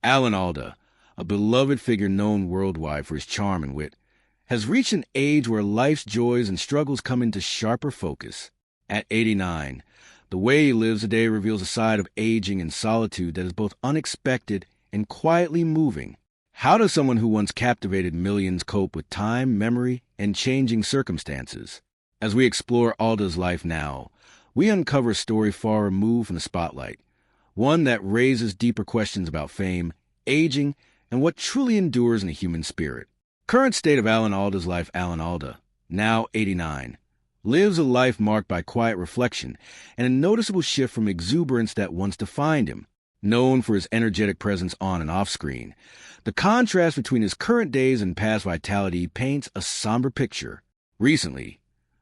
Alda, a beloved figure known worldwide for his charm and wit, has reached an age where life's joys and struggles come into sharper focus. At 89, the way he lives today reveals a side of aging and solitude that is both unexpected and quietly moving. How does someone who once captivated millions cope with time, memory, and changing circumstances? As we explore Alda's life now, we uncover a story far removed from the spotlight, one that raises deeper questions about fame, aging, and what truly endures in the human spirit. Current state of Alda's life. Alda, now 89, lives a life marked by quiet reflection and a noticeable shift from exuberance that once defined him. Known for his energetic presence on and off screen, the contrast between his current days and past vitality paints a somber picture. Recently,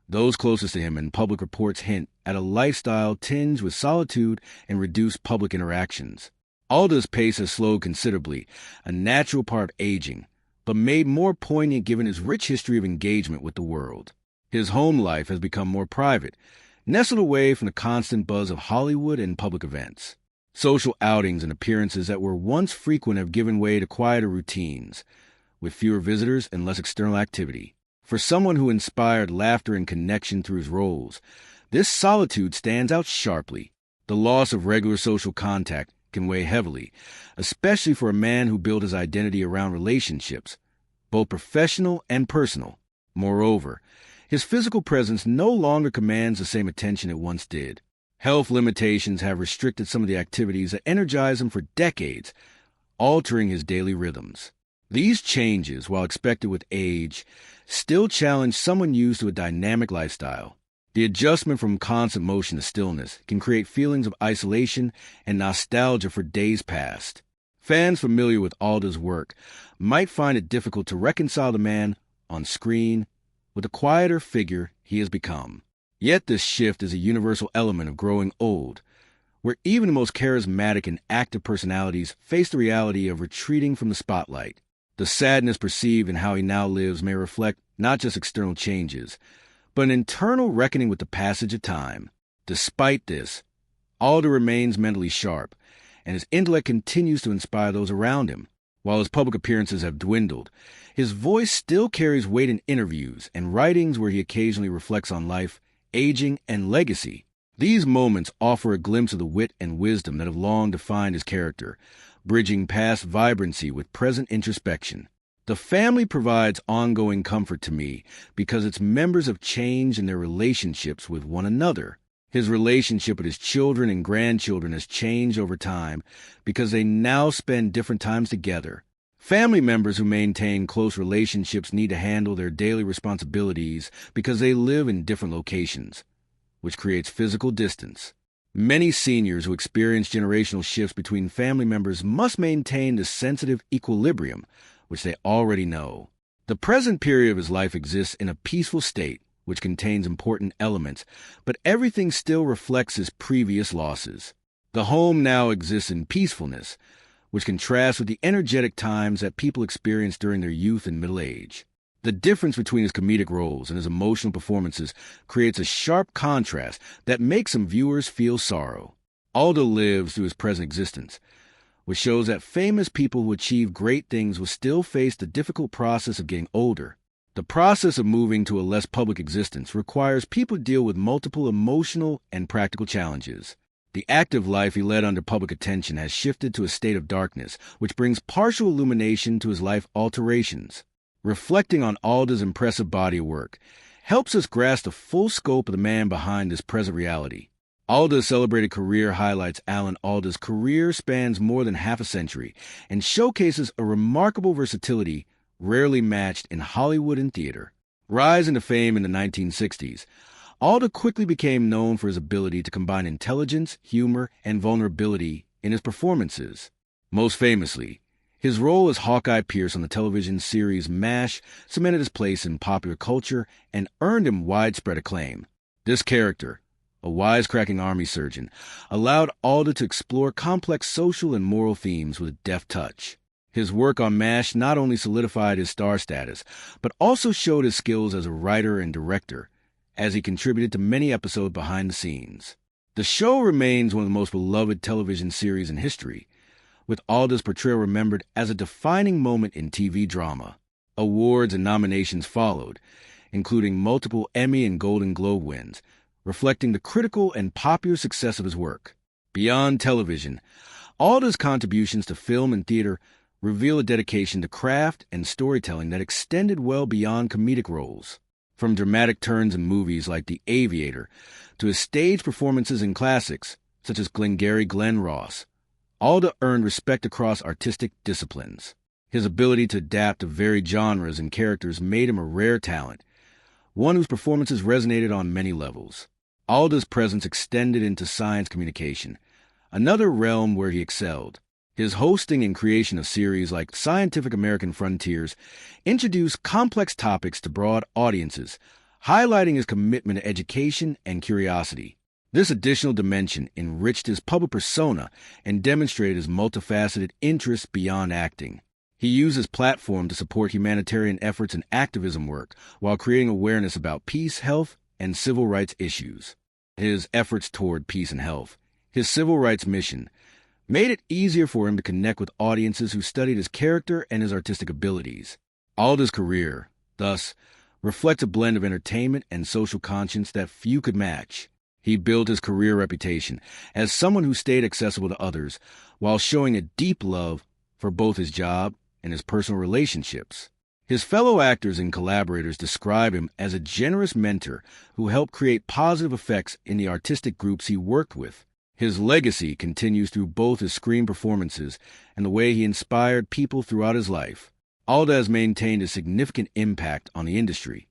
those closest to him and public reports hint at a lifestyle tinged with solitude and reduced public interactions. Alda's pace has slowed considerably, a natural part of aging, but made more poignant given his rich history of engagement with the world. His home life has become more private, nestled away from the constant buzz of Hollywood and public events. Social outings and appearances that were once frequent have given way to quieter routines, with fewer visitors and less external activity. For someone who inspired laughter and connection through his roles, this solitude stands out sharply. The loss of regular social contact can weigh heavily, especially for a man who built his identity around relationships, both professional and personal. Moreover, his physical presence no longer commands the same attention it once did. Health limitations have restricted some of the activities that energized him for decades, altering his daily rhythms. These changes, while expected with age, still challenge someone used to a dynamic lifestyle. The adjustment from constant motion to stillness can create feelings of isolation and nostalgia for days past. Fans familiar with Alda's work might find it difficult to reconcile the man on screen with the quieter figure he has become. Yet this shift is a universal element of growing old, where even the most charismatic and active personalities face the reality of retreating from the spotlight. The sadness perceived in how he now lives may reflect not just external changes, but an internal reckoning with the passage of time. Despite this, Alda remains mentally sharp, and his intellect continues to inspire those around him. While his public appearances have dwindled, his voice still carries weight in interviews and writings where he occasionally reflects on life, aging, and legacy. These moments offer a glimpse of the wit and wisdom that have long defined his character, bridging past vibrancy with present introspection. The family provides ongoing comfort to me because its members have changed in their relationships with one another. His relationship with his children and grandchildren has changed over time because they now spend different times together. Family members who maintain close relationships need to handle their daily responsibilities because they live in different locations, which creates physical distance. Many seniors who experience generational shifts between family members must maintain the sensitive equilibrium, which they already know. The present period of his life exists in a peaceful state, which contains important elements, but everything still reflects his previous losses. The home now exists in peacefulness, which contrasts with the energetic times that people experience during their youth and middle age. The difference between his comedic roles and his emotional performances creates a sharp contrast that makes some viewers feel sorrow. Alda lives through his present existence, which shows that famous people who achieve great things will still face the difficult process of getting older. The process of moving to a less public existence requires people to deal with multiple emotional and practical challenges. The active life he led under public attention has shifted to a state of darkness, which brings partial illumination to his life alterations. Reflecting on Alda's impressive body of work helps us grasp the full scope of the man behind this present reality. Alda's celebrated career highlights Alda's career spans more than half a century and showcases a remarkable versatility rarely matched in Hollywood and theater. Rising to fame in the 1960s, Alda quickly became known for his ability to combine intelligence, humor, and vulnerability in his performances. Most famously, his role as Hawkeye Pierce on the television series MASH cemented his place in popular culture and earned him widespread acclaim. This character, a wisecracking army surgeon, allowed Alda to explore complex social and moral themes with a deft touch. His work on MASH not only solidified his star status, but also showed his skills as a writer and director, as he contributed to many episodes behind the scenes. The show remains one of the most beloved television series in history, with Alda's portrayal remembered as a defining moment in TV drama. Awards and nominations followed, including multiple Emmy and Golden Globe wins, reflecting the critical and popular success of his work. Beyond television, Alda's contributions to film and theater reveal a dedication to craft and storytelling that extended well beyond comedic roles. From dramatic turns in movies like The Aviator to his stage performances in classics such as Glengarry Glen Ross, Alda earned respect across artistic disciplines. His ability to adapt to varied genres and characters made him a rare talent, one whose performances resonated on many levels. Alda's presence extended into science communication, another realm where he excelled. His hosting and creation of series like Scientific American Frontiers introduced complex topics to broad audiences, highlighting his commitment to education and curiosity. This additional dimension enriched his public persona and demonstrated his multifaceted interests beyond acting. He used his platform to support humanitarian efforts and activism work while creating awareness about peace, health, and civil rights issues. His efforts toward peace and health, his civil rights mission, made it easier for him to connect with audiences who studied his character and his artistic abilities. Alda's career, thus, reflects a blend of entertainment and social conscience that few could match. He built his career reputation as someone who stayed accessible to others while showing a deep love for both his job and his personal relationships. His fellow actors and collaborators describe him as a generous mentor who helped create positive effects in the artistic groups he worked with. His legacy continues through both his screen performances and the way he inspired people throughout his life. Alda has maintained a significant impact on the industry,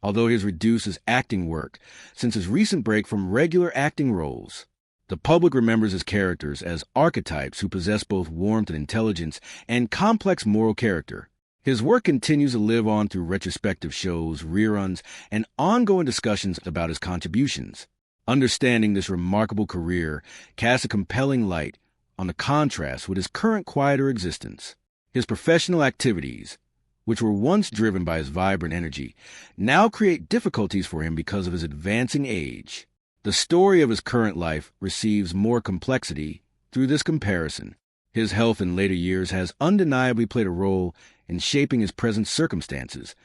although he has reduced his acting work since his recent break from regular acting roles. The public remembers his characters as archetypes who possess both warmth and intelligence and complex moral character. His work continues to live on through retrospective shows, reruns, and ongoing discussions about his contributions. Understanding this remarkable career casts a compelling light on the contrast with his current quieter existence. His professional activities, which were once driven by his vibrant energy, now create difficulties for him because of his advancing age. The story of his current life receives more complexity through this comparison. His health in later years has undeniably played a role in shaping his present circumstances,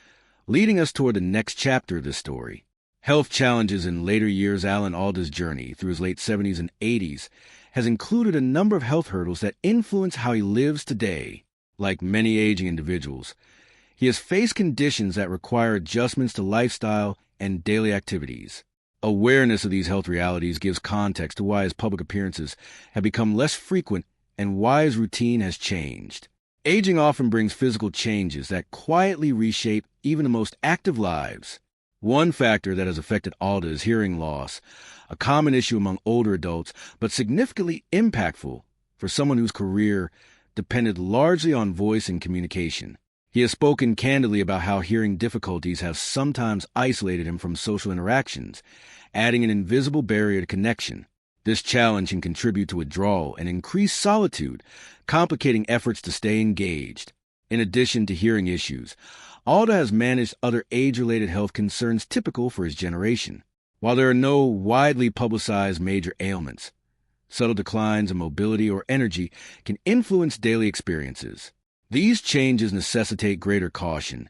leading us toward the next chapter of this story. Health challenges in later years. Alan Alda's journey through his late 70s and 80s has included a number of health hurdles that influence how he lives today. Like many aging individuals, he has faced conditions that require adjustments to lifestyle and daily activities. Awareness of these health realities gives context to why his public appearances have become less frequent and why his routine has changed. Aging often brings physical changes that quietly reshape even the most active lives. One factor that has affected Alda is hearing loss, a common issue among older adults, but significantly impactful for someone whose career depended largely on voice and communication. He has spoken candidly about how hearing difficulties have sometimes isolated him from social interactions, adding an invisible barrier to connection. This challenge can contribute to withdrawal and increased solitude, complicating efforts to stay engaged. In addition to hearing issues, Alda has managed other age-related health concerns typical for his generation. While there are no widely publicized major ailments, subtle declines in mobility or energy can influence daily experiences. These changes necessitate greater caution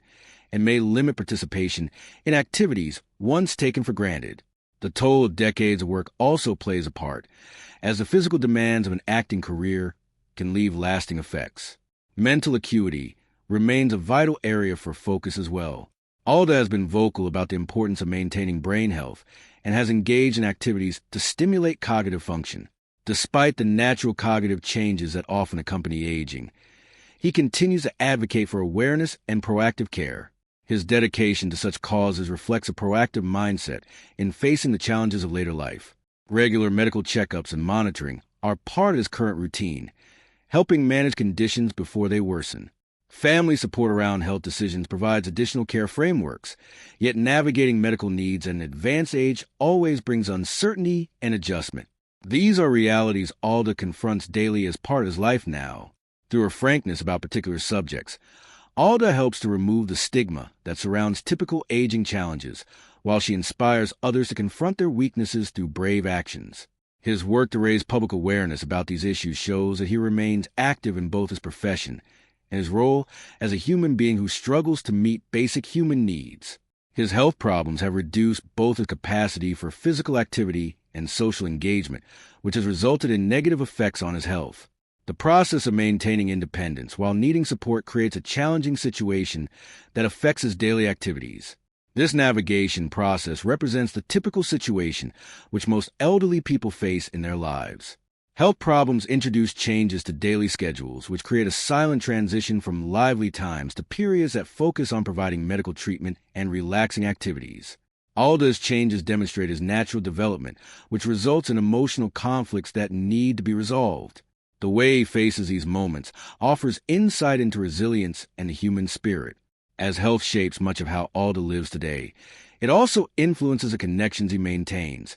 and may limit participation in activities once taken for granted. The toll of decades of work also plays a part, as the physical demands of an acting career can leave lasting effects. Mental acuity remains a vital area for focus as well. Alda has been vocal about the importance of maintaining brain health and has engaged in activities to stimulate cognitive function. Despite the natural cognitive changes that often accompany aging, he continues to advocate for awareness and proactive care. His dedication to such causes reflects a proactive mindset in facing the challenges of later life. Regular medical checkups and monitoring are part of his current routine, helping manage conditions before they worsen. Family support around health decisions provides additional care frameworks, yet navigating medical needs at an advanced age always brings uncertainty and adjustment. These are realities Alda confronts daily as part of his life now. Through her frankness about particular subjects, Alda helps to remove the stigma that surrounds typical aging challenges, while she inspires others to confront their weaknesses through brave actions. His work to raise public awareness about these issues shows that he remains active in both his profession and his role as a human being who struggles to meet basic human needs. His health problems have reduced both his capacity for physical activity and social engagement, which has resulted in negative effects on his health. The process of maintaining independence while needing support creates a challenging situation that affects his daily activities. This navigation process represents the typical situation which most elderly people face in their lives. Health problems introduce changes to daily schedules, which create a silent transition from lively times to periods that focus on providing medical treatment and relaxing activities. Alda's changes demonstrate his natural development, which results in emotional conflicts that need to be resolved. The way he faces these moments offers insight into resilience and the human spirit. As health shapes much of how Alda lives today, it also influences the connections he maintains,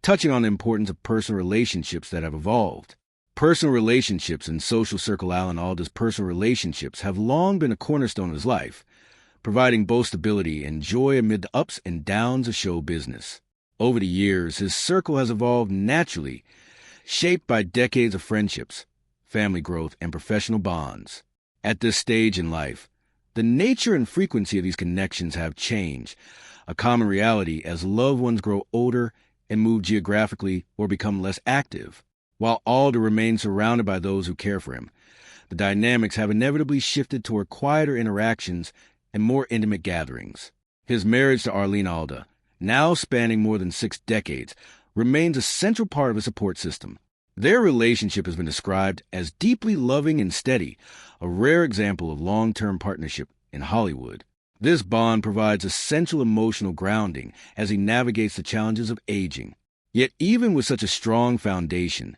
touching on the importance of personal relationships that have evolved. Personal relationships and social circle. Alan Alda's personal relationships have long been a cornerstone of his life, providing both stability and joy amid the ups and downs of show business. Over the years, his circle has evolved naturally, shaped by decades of friendships, family growth, and professional bonds. At this stage in life, the nature and frequency of these connections have changed, a common reality as loved ones grow older and move geographically or become less active. While Alda remains surrounded by those who care for him, the dynamics have inevitably shifted toward quieter interactions and more intimate gatherings. His marriage to Arlene Alda, now spanning more than 6 decades, remains a central part of his support system. Their relationship has been described as deeply loving and steady, a rare example of long-term partnership in Hollywood. This bond provides essential emotional grounding as he navigates the challenges of aging. Yet even with such a strong foundation,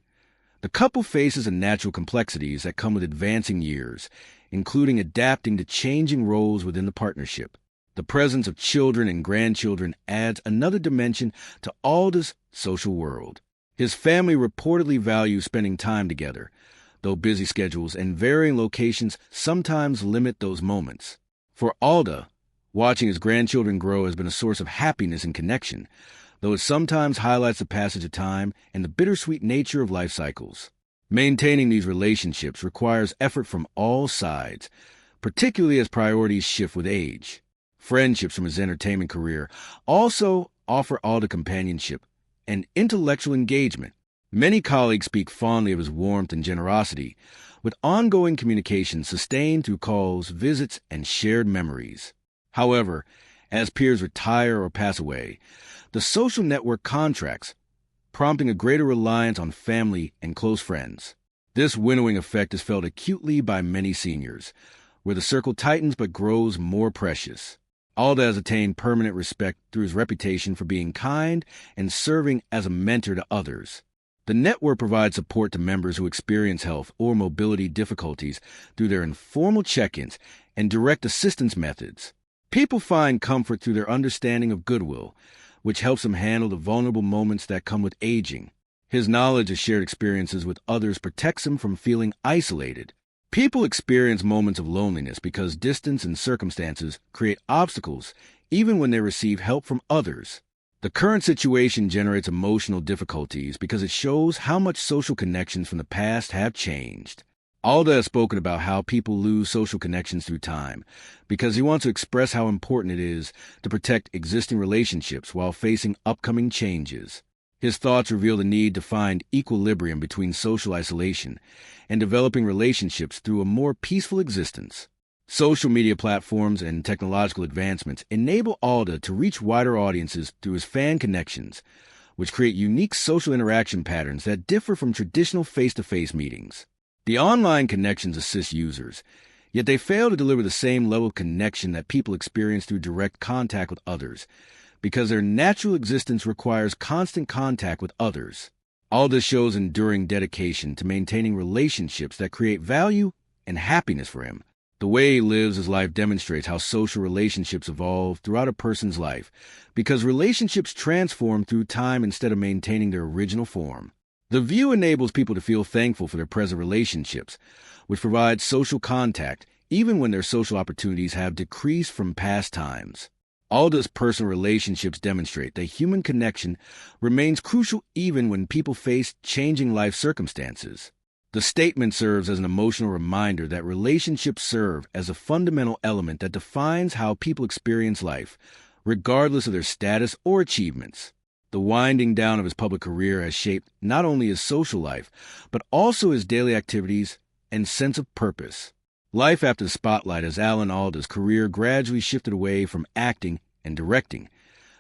the couple faces the natural complexities that come with advancing years, including adapting to changing roles within the partnership. The presence of children and grandchildren adds another dimension to Alda's social world. His family reportedly values spending time together, though busy schedules and varying locations sometimes limit those moments. For Alda, watching his grandchildren grow has been a source of happiness and connection, though it sometimes highlights the passage of time and the bittersweet nature of life cycles. Maintaining these relationships requires effort from all sides, particularly as priorities shift with age. Friendships from his entertainment career also offer Alda companionship and intellectual engagement. Many colleagues speak fondly of his warmth and generosity, with ongoing communication sustained through calls, visits, and shared memories. However, as peers retire or pass away, the social network contracts, prompting a greater reliance on family and close friends. This winnowing effect is felt acutely by many seniors, where the circle tightens but grows more precious. Alda has attained permanent respect through his reputation for being kind and serving as a mentor to others. The network provides support to members who experience health or mobility difficulties through their informal check-ins and direct assistance methods. People find comfort through their understanding of goodwill, which helps them handle the vulnerable moments that come with aging. His knowledge of shared experiences with others protects him from feeling isolated. People experience moments of loneliness because distance and circumstances create obstacles even when they receive help from others. The current situation generates emotional difficulties because it shows how much social connections from the past have changed. Alda has spoken about how people lose social connections through time because he wants to express how important it is to protect existing relationships while facing upcoming changes. His thoughts reveal the need to find equilibrium between social isolation and developing relationships through a more peaceful existence. Social media platforms and technological advancements enable Alda to reach wider audiences through his fan connections, which create unique social interaction patterns that differ from traditional face-to-face meetings. The online connections assist users, yet they fail to deliver the same level of connection that people experience through direct contact with others, because their natural existence requires constant contact with others. Alda shows enduring dedication to maintaining relationships that create value and happiness for him. The way he lives his life demonstrates how social relationships evolve throughout a person's life, because relationships transform through time instead of maintaining their original form. The view enables people to feel thankful for their present relationships, which provides social contact even when their social opportunities have decreased from past times. Alda's personal relationships demonstrate that human connection remains crucial even when people face changing life circumstances. The statement serves as an emotional reminder that relationships serve as a fundamental element that defines how people experience life, regardless of their status or achievements. The winding down of his public career has shaped not only his social life, but also his daily activities and sense of purpose. Life after the spotlight as Alan Alda's career gradually shifted away from acting and directing.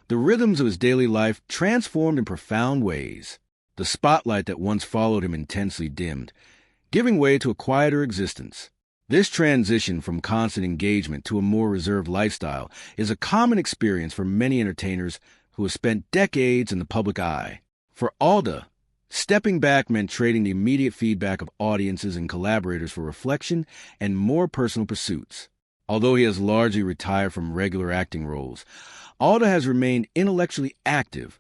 The rhythms of his daily life transformed in profound ways. The spotlight that once followed him intensely dimmed, giving way to a quieter existence. This transition from constant engagement to a more reserved lifestyle is a common experience for many entertainers who have spent decades in the public eye. For Alda, stepping back meant trading the immediate feedback of audiences and collaborators for reflection and more personal pursuits. Although he has largely retired from regular acting roles, Alda has remained intellectually active,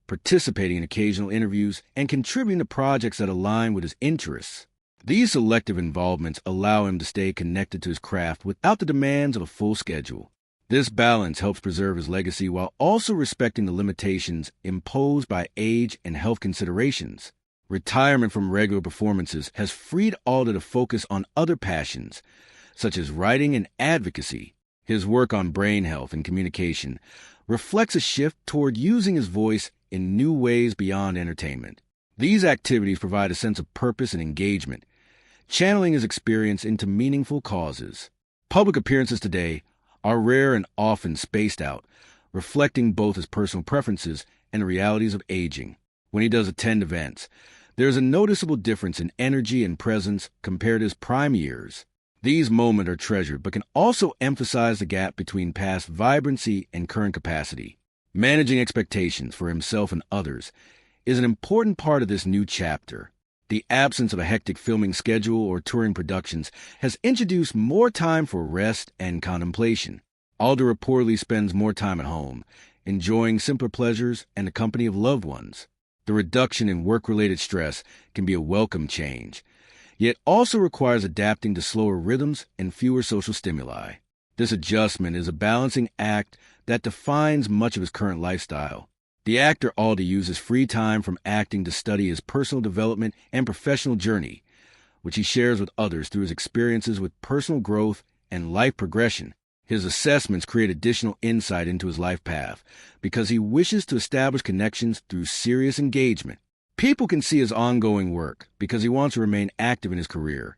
participating in occasional interviews and contributing to projects that align with his interests. These selective involvements allow him to stay connected to his craft without the demands of a full schedule. This balance helps preserve his legacy while also respecting the limitations imposed by age and health considerations. Retirement from regular performances has freed Alda to focus on other passions, such as writing and advocacy. His work on brain health and communication reflects a shift toward using his voice in new ways beyond entertainment. These activities provide a sense of purpose and engagement, channeling his experience into meaningful causes. Public appearances today are rare and often spaced out, reflecting both his personal preferences and the realities of aging. When he does attend events, there is a noticeable difference in energy and presence compared to his prime years. These moments are treasured but can also emphasize the gap between past vibrancy and current capacity. Managing expectations for himself and others is an important part of this new chapter. The absence of a hectic filming schedule or touring productions has introduced more time for rest and contemplation. Alda reportedly spends more time at home, enjoying simpler pleasures and the company of loved ones. The reduction in work-related stress can be a welcome change, yet also requires adapting to slower rhythms and fewer social stimuli. This adjustment is a balancing act that defines much of his current lifestyle. The actor Alda uses free time from acting to study his personal development and professional journey, which he shares with others through his experiences with personal growth and life progression. His assessments create additional insight into his life path because he wishes to establish connections through serious engagement. People can see his ongoing work because he wants to remain active in his career,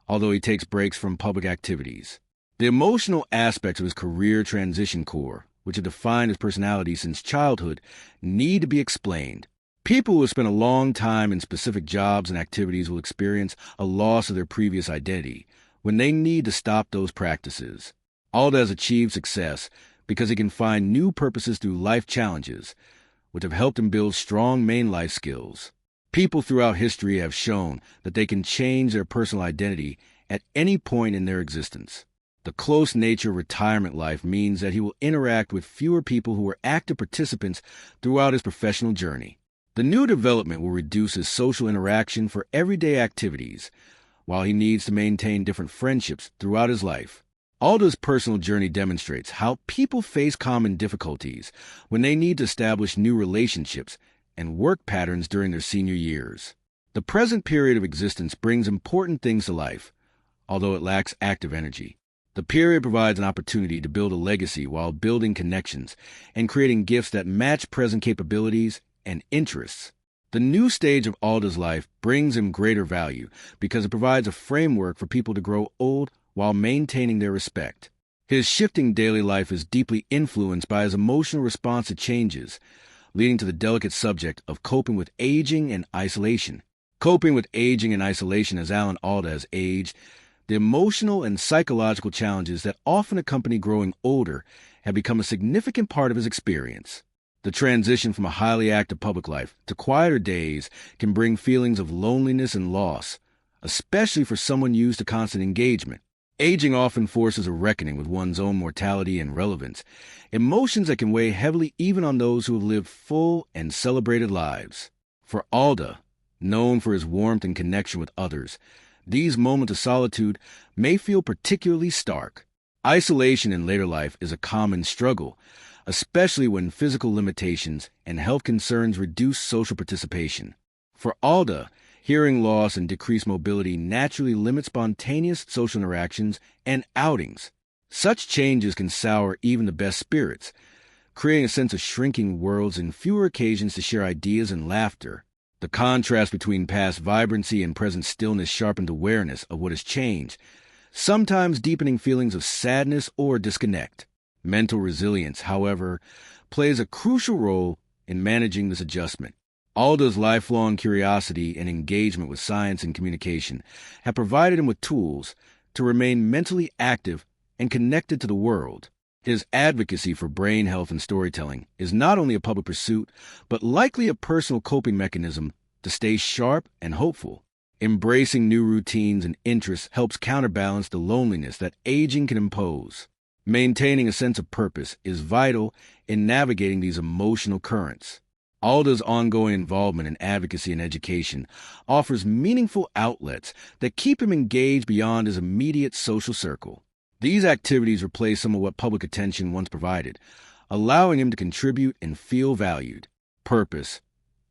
although he takes breaks from public activities. The emotional aspects of his career transition core, which have defined his personality since childhood, need to be explained. People who have spent a long time in specific jobs and activities will experience a loss of their previous identity when they need to stop those practices. Alda has achieved success because he can find new purposes through life challenges, which have helped him build strong main life skills. People throughout history have shown that they can change their personal identity at any point in their existence. The close nature of retirement life means that he will interact with fewer people who are active participants throughout his professional journey. The new development will reduce his social interaction for everyday activities, while he needs to maintain different friendships throughout his life. Alda's personal journey demonstrates how people face common difficulties when they need to establish new relationships and work patterns during their senior years. The present period of existence brings important things to life, although it lacks active energy. The period provides an opportunity to build a legacy while building connections and creating gifts that match present capabilities and interests. The new stage of Alda's life brings him greater value because it provides a framework for people to grow old while maintaining their respect. His shifting daily life is deeply influenced by his emotional response to changes, leading to the delicate subject of coping with aging and isolation. Coping with aging and isolation as Alan Alda has aged, the emotional and psychological challenges that often accompany growing older have become a significant part of his experience. The transition from a highly active public life to quieter days can bring feelings of loneliness and loss, especially for someone used to constant engagement. Aging often forces a reckoning with one's own mortality and relevance, emotions that can weigh heavily even on those who have lived full and celebrated lives. For Alda, known for his warmth and connection with others, these moments of solitude may feel particularly stark. Isolation in later life is a common struggle, especially when physical limitations and health concerns reduce social participation. For Alda, hearing loss and decreased mobility naturally limit spontaneous social interactions and outings. Such changes can sour even the best spirits, creating a sense of shrinking worlds and fewer occasions to share ideas and laughter. The contrast between past vibrancy and present stillness sharpened awareness of what has changed, sometimes deepening feelings of sadness or disconnect. Mental resilience, however, plays a crucial role in managing this adjustment. Alda's lifelong curiosity and engagement with science and communication have provided him with tools to remain mentally active and connected to the world. His advocacy for brain health and storytelling is not only a public pursuit, but likely a personal coping mechanism to stay sharp and hopeful. Embracing new routines and interests helps counterbalance the loneliness that aging can impose. Maintaining a sense of purpose is vital in navigating these emotional currents. Alda's ongoing involvement in advocacy and education offers meaningful outlets that keep him engaged beyond his immediate social circle. These activities replace some of what public attention once provided, allowing him to contribute and feel valued. Purpose,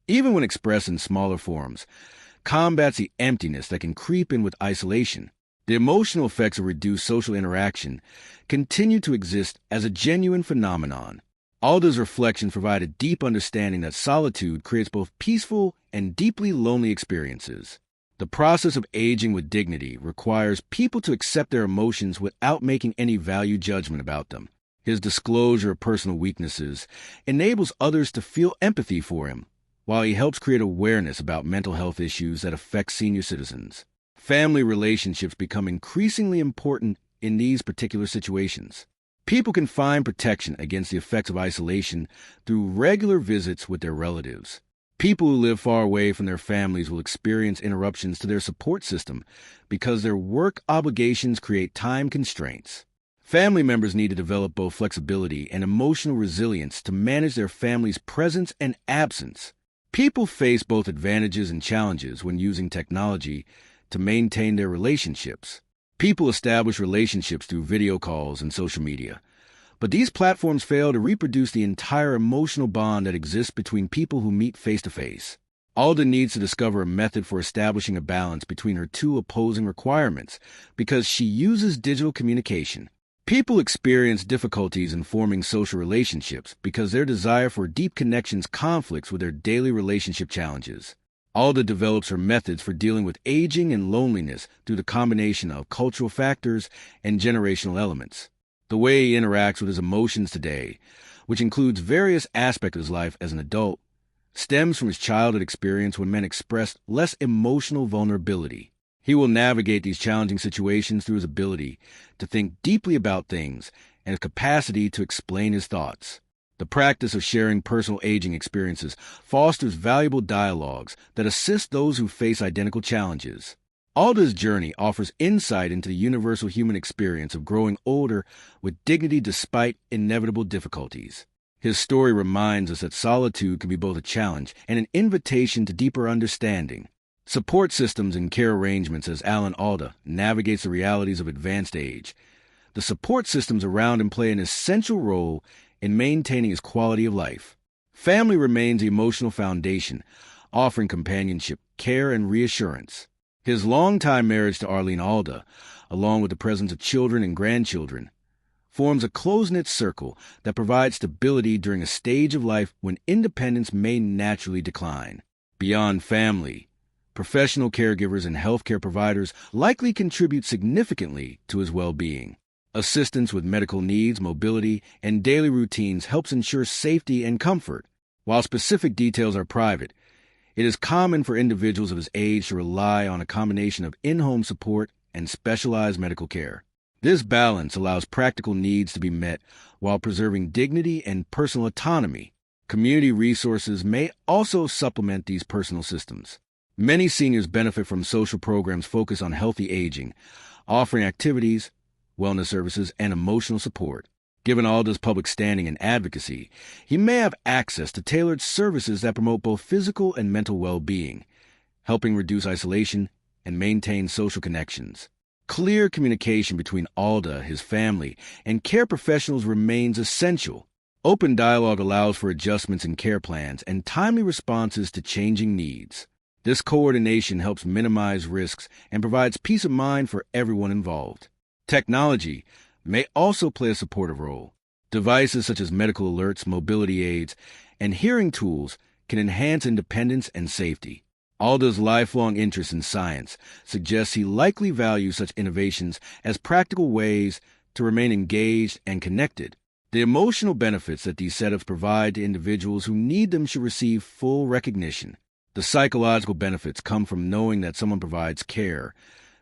even when expressed in smaller forms, combats the emptiness that can creep in with isolation. The emotional effects of reduced social interaction continue to exist as a genuine phenomenon. Alda's reflections provide a deep understanding that solitude creates both peaceful and deeply lonely experiences. The process of aging with dignity requires people to accept their emotions without making any value judgment about them. His disclosure of personal weaknesses enables others to feel empathy for him, while he helps create awareness about mental health issues that affect senior citizens. Family relationships become increasingly important in these particular situations. People can find protection against the effects of isolation through regular visits with their relatives. People who live far away from their families will experience interruptions to their support system because their work obligations create time constraints. Family members need to develop both flexibility and emotional resilience to manage their family's presence and absence. People face both advantages and challenges when using technology to maintain their relationships. People establish relationships through video calls and social media, but these platforms fail to reproduce the entire emotional bond that exists between people who meet face-to-face. Alda needs to discover a method for establishing a balance between her two opposing requirements because she uses digital communication. People experience difficulties in forming social relationships because their desire for deep connections conflicts with their daily relationship challenges. Alda develops her methods for dealing with aging and loneliness through the combination of cultural factors and generational elements. The way he interacts with his emotions today, which includes various aspects of his life as an adult, stems from his childhood experience when men expressed less emotional vulnerability. He will navigate these challenging situations through his ability to think deeply about things and his capacity to explain his thoughts. The practice of sharing personal aging experiences fosters valuable dialogues that assist those who face identical challenges. Alda's journey offers insight into the universal human experience of growing older with dignity despite inevitable difficulties. His story reminds us that solitude can be both a challenge and an invitation to deeper understanding. Support systems and care arrangements as Alda navigates the realities of advanced age. The support systems around him play an essential role in maintaining his quality of life. Family remains the emotional foundation, offering companionship, care, and reassurance. His longtime marriage to Alda, along with the presence of children and grandchildren, forms a close-knit circle that provides stability during a stage of life when independence may naturally decline. Beyond family, professional caregivers and healthcare providers likely contribute significantly to his well-being. Assistance with medical needs, mobility, and daily routines helps ensure safety and comfort. While specific details are private, it is common for individuals of his age to rely on a combination of in-home support and specialized medical care. This balance allows practical needs to be met while preserving dignity and personal autonomy. Community resources may also supplement these personal systems. Many seniors benefit from social programs focused on healthy aging, offering activities, wellness services, and emotional support. Given Alda's public standing and advocacy, he may have access to tailored services that promote both physical and mental well-being, helping reduce isolation and maintain social connections. Clear communication between Alda, his family, and care professionals remains essential. Open dialogue allows for adjustments in care plans and timely responses to changing needs. This coordination helps minimize risks and provides peace of mind for everyone involved. Technology may also play a supportive role. Devices such as medical alerts, mobility aids, and hearing tools can enhance independence and safety. Alda's lifelong interest in science suggests he likely values such innovations as practical ways to remain engaged and connected. The emotional benefits that these setups provide to individuals who need them should receive full recognition. The psychological benefits come from knowing that someone provides care,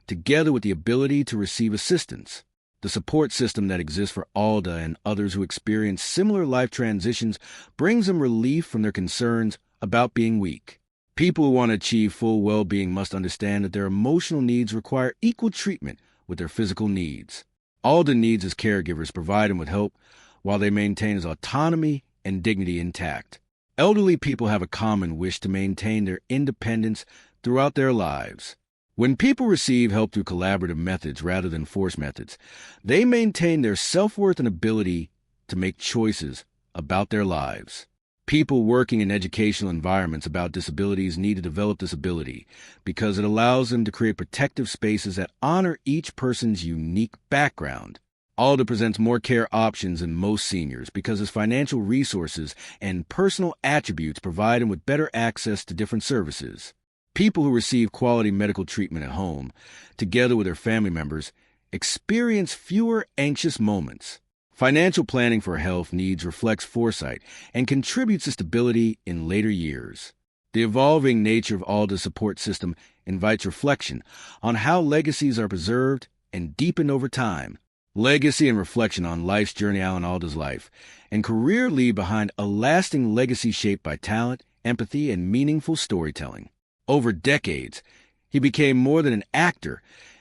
together with the ability to receive assistance. The support system that exists for Alda and others who experience similar life transitions brings them relief from their concerns about being weak. People who want to achieve full well-being must understand that their emotional needs require equal treatment with their physical needs. Alda needs his caregivers provide him with help while they maintain his autonomy and dignity intact. Elderly people have a common wish to maintain their independence throughout their lives. When people receive help through collaborative methods rather than forced methods, they maintain their self-worth and ability to make choices about their lives. People working in educational environments about disabilities need to develop this ability because it allows them to create protective spaces that honor each person's unique background. Alda presents more care options than most seniors because his financial resources and personal attributes provide him with better access to different services. People who receive quality medical treatment at home, together with their family members, experience fewer anxious moments. Financial planning for health needs reflects foresight and contributes to stability in later years. The evolving nature of Alda's support system invites reflection on how legacies are preserved and deepened over time. Legacy and reflection on life's journey. Alan Alda's life and career leave behind a lasting legacy shaped by talent, empathy, and meaningful storytelling. Over decades, he became more than an actor,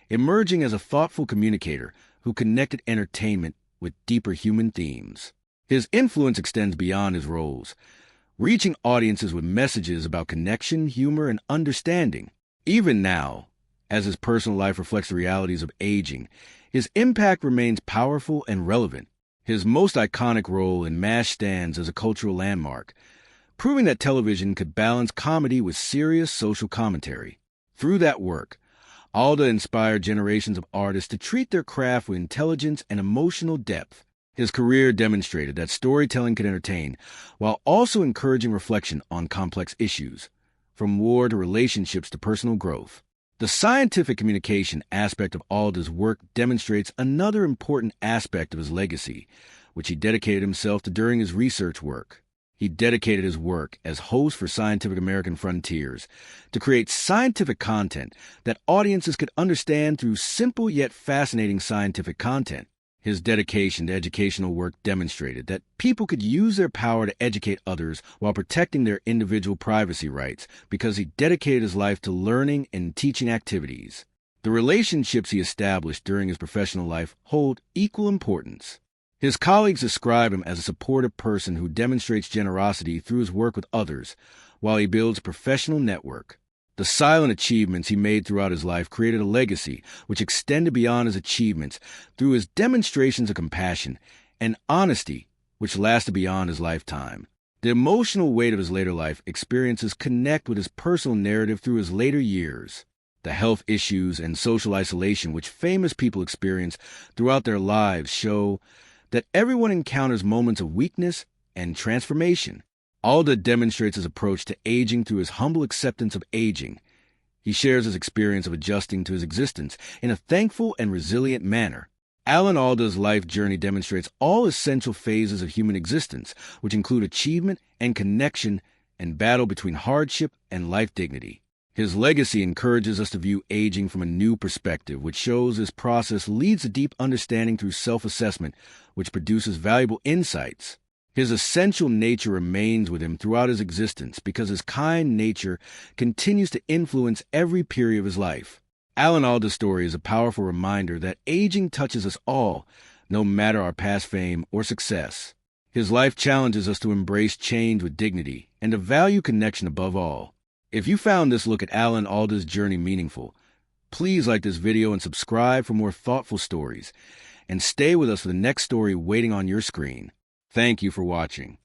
emerging as a thoughtful communicator who connected entertainment with deeper human themes. His influence extends beyond his roles, reaching audiences with messages about connection, humor, and understanding. Even now, as his personal life reflects the realities of aging, his impact remains powerful and relevant. His most iconic role in MASH stands as a cultural landmark, proving that television could balance comedy with serious social commentary. Through that work, Alda inspired generations of artists to treat their craft with intelligence and emotional depth. His career demonstrated that storytelling could entertain, while also encouraging reflection on complex issues, from war to relationships to personal growth. The scientific communication aspect of Alda's work demonstrates another important aspect of his legacy, which he dedicated himself to during his research work. He dedicated his work as host for Scientific American Frontiers to create scientific content that audiences could understand through simple yet fascinating scientific content. His dedication to educational work demonstrated that people could use their power to educate others while protecting their individual privacy rights because he dedicated his life to learning and teaching activities. The relationships he established during his professional life hold equal importance. His colleagues describe him as a supportive person who demonstrates generosity through his work with others, while he builds a professional network. The silent achievements he made throughout his life created a legacy which extended beyond his achievements through his demonstrations of compassion and honesty which lasted beyond his lifetime. The emotional weight of his later life experiences connect with his personal narrative through his later years. The health issues and social isolation which famous people experience throughout their lives show that everyone encounters moments of weakness and transformation. Alda demonstrates his approach to aging through his humble acceptance of aging. He shares his experience of adjusting to his existence in a thankful and resilient manner. Alan Alda's life journey demonstrates all essential phases of human existence, which include achievement and connection and battle between hardship and life dignity. His legacy encourages us to view aging from a new perspective, which shows this process leads to deep understanding through self-assessment, which produces valuable insights. His essential nature remains with him throughout his existence because his kind nature continues to influence every period of his life. Alan Alda's story is a powerful reminder that aging touches us all, no matter our past fame or success. His life challenges us to embrace change with dignity and to value connection above all. If you found this look at Alan Alda's journey meaningful, Please like this video and subscribe for more thoughtful stories. And stay with us for the next story waiting on your screen. Thank you for watching.